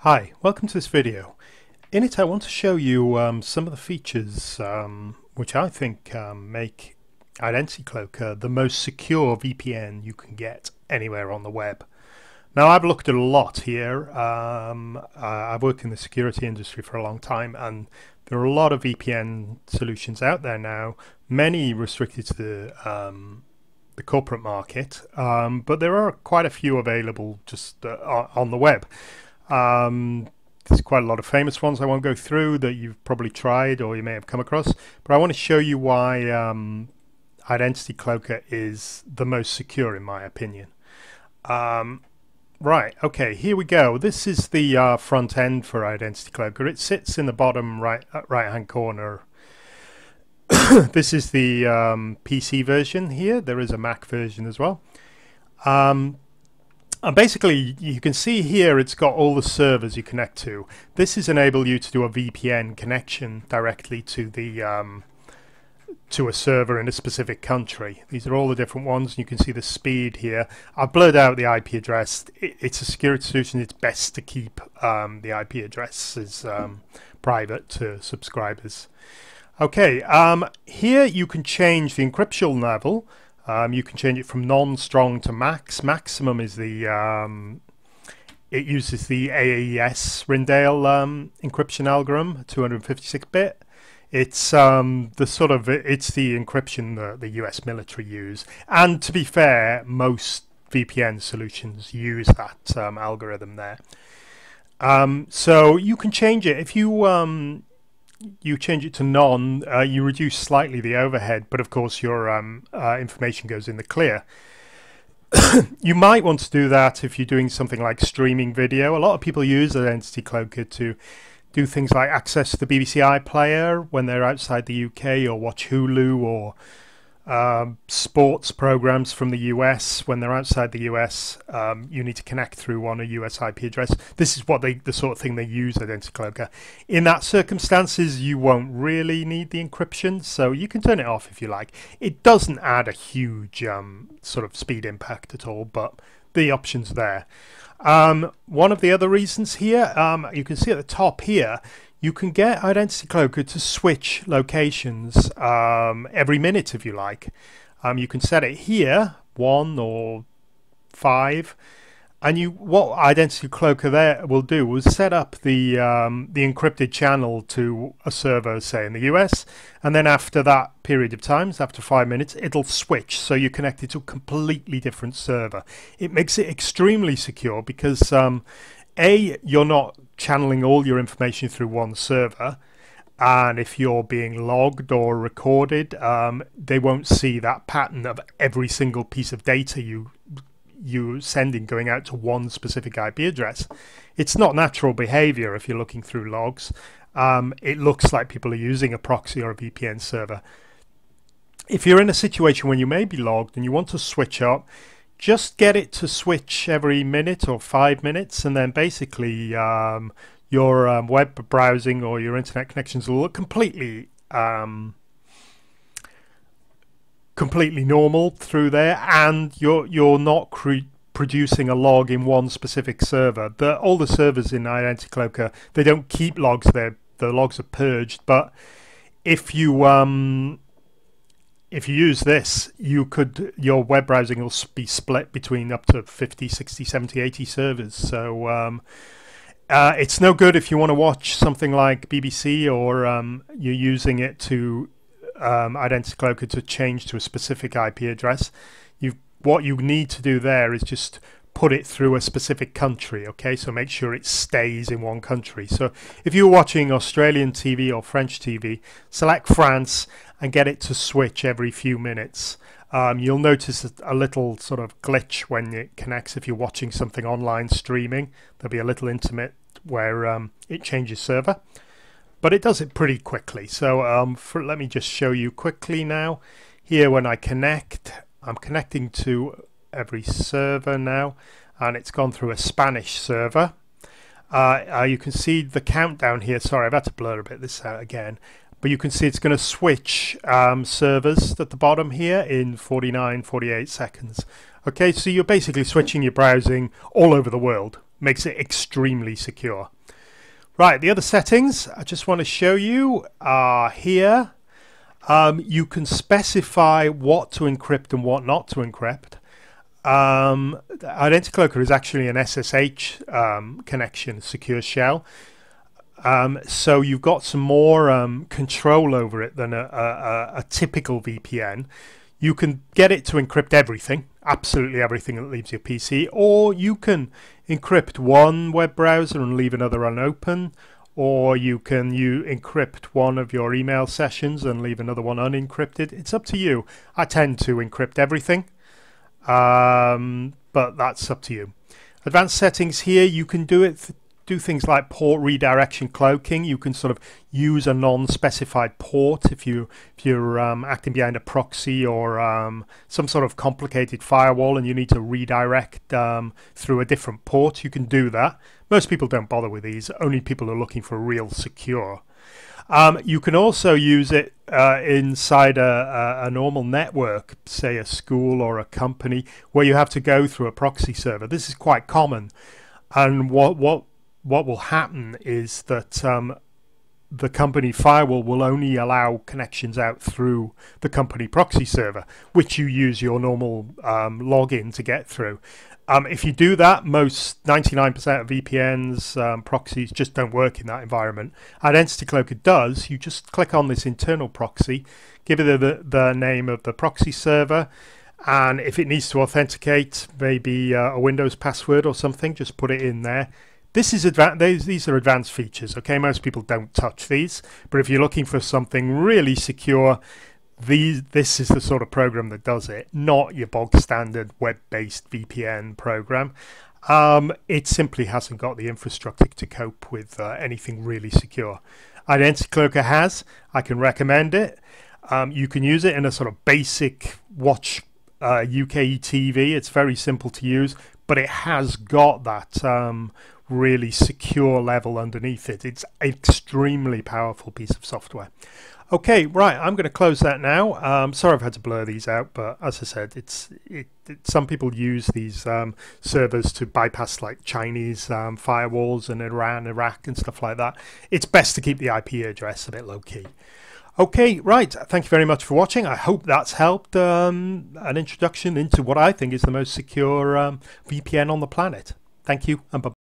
Hi, welcome to this video. In it I want to show you some of the features which I think make Identity Cloak the most secure VPN you can get anywhere on the web. Now I've looked at a lot here. I've worked in the security industry for a long time, and there are a lot of VPN solutions out there now, many restricted to the corporate market, but there are quite a few available just on the web. There's quite a lot of famous ones I won't go through that you've probably tried or you may have come across, but I want to show you why Identity Cloak is the most secure in my opinion. Right, okay, here we go. This is the front end for Identity Cloak. It sits in the bottom right hand corner. This is the PC version here. There is a Mac version as well. And basically, you can see here it's got all the servers you connect to. This is enable you to do a VPN connection directly to the to a server in a specific country. These are all the different ones. You can see the speed here. I've blurred out the IP address. It's a security solution. It's best to keep the IP addresses private to subscribers. Okay, here you can change the encryption level. You can change it from non-strong to max. Maximum is the it uses the AES Rindale encryption algorithm, 256-bit. It's it's the encryption the US military use, and to be fair, most VPN solutions use that algorithm there. So you can change it if you change it to none. You reduce slightly the overhead, but of course your information goes in the clear. You might want to do that if you're doing something like streaming video. A lot of people use Identity Cloak to do things like access the BBC iPlayer when they're outside the UK, or watch Hulu or sports programs from the US when they're outside the US. You need to connect through on a US IP address. This is what the sort of thing they use Identity Cloak. In that circumstances, you won't really need the encryption, so you can turn it off if you like. It doesn't add a huge sort of speed impact at all, but the option's there. One of the other reasons here, you can see at the top here, you can get Identity Cloak to switch locations every minute if you like. You can set it here, 1 or 5, and what Identity Cloak there will do is set up the encrypted channel to a server, say in the US, and then after that period of time, after 5 minutes, it'll switch, so you're connected to a completely different server. It makes it extremely secure because you're not channeling all your information through one server, and if you're being logged or recorded, they won't see that pattern of every single piece of data you sending going out to one specific IP address. It's not natural behavior if you're looking through logs. It looks like people are using a proxy or a VPN server. If you're in a situation when you may be logged and you want to switch up, just get it to switch every minute or 5 minutes, and then basically your web browsing or your internet connections will look completely normal through there, and you're not producing a log in one specific server. All the servers in Identity Cloak, they don't keep logs there. The logs are purged, but if you use this, your web browsing will be split between up to 50, 60, 70, 80 servers. So it's no good if you want to watch something like BBC, or you're using it to Identity Cloak to change to a specific IP address. What you need to do there is just put it through a specific country, okay? So make sure it stays in one country. So if you're watching Australian TV or French TV, select France and get it to switch every few minutes. You'll notice a little sort of glitch when it connects. If you're watching something online streaming, there'll be a little intermit where it changes server, but it does it pretty quickly. So let me just show you quickly now. Here when I connect, I'm connecting to every server now, and it's gone through a Spanish server. You can see the countdown here. Sorry, I've had to blur a bit this out again, but you can see it's going to switch servers at the bottom here in 48 seconds. Okay, so you're basically switching your browsing all over the world. makes it extremely secure. Right, the other settings I just want to show you are here. You can specify what to encrypt and what not to encrypt. Identicloaker is actually an SSH connection, secure shell. So you've got some more control over it than a typical VPN. You can get it to encrypt everything, absolutely everything that leaves your PC, or you can encrypt one web browser and leave another unopened, or you can encrypt one of your email sessions and leave another one unencrypted. It's up to you. I tend to encrypt everything, but that's up to you. Advanced settings here, you can do things like port redirection cloaking. You can sort of use a non-specified port if you're acting behind a proxy or some sort of complicated firewall and you need to redirect through a different port. You can do that. Most people don't bother with these. Only people are looking for real secure. You can also use it inside a normal network, say a school or a company, where you have to go through a proxy server. This is quite common, and what will happen is that the company firewall will only allow connections out through the company proxy server, which you use your normal login to get through. If you do that, most 99% of VPNs, proxies just don't work in that environment. Identicloaker does. You just click on this internal proxy, give it the name of the proxy server, and if it needs to authenticate, maybe a Windows password or something, just put it in there. These are advanced features, okay? Most people don't touch these, but if you're looking for something really secure, this is the sort of program that does it, not your bog standard web-based VPN program. It simply hasn't got the infrastructure to cope with anything really secure. Identicloaker has. I can recommend it. You can use it in a sort of basic watch UK TV. It's very simple to use, but it has got that really secure level underneath it. It's an extremely powerful piece of software. Okay, right, I'm going to close that now. Sorry I've had to blur these out, but as I said, some people use these servers to bypass like Chinese firewalls in Iran, Iraq and stuff like that. It's best to keep the IP address a bit low-key. Okay, right, thank you very much for watching. I hope that's helped an introduction into what I think is the most secure VPN on the planet. Thank you, and bye-bye.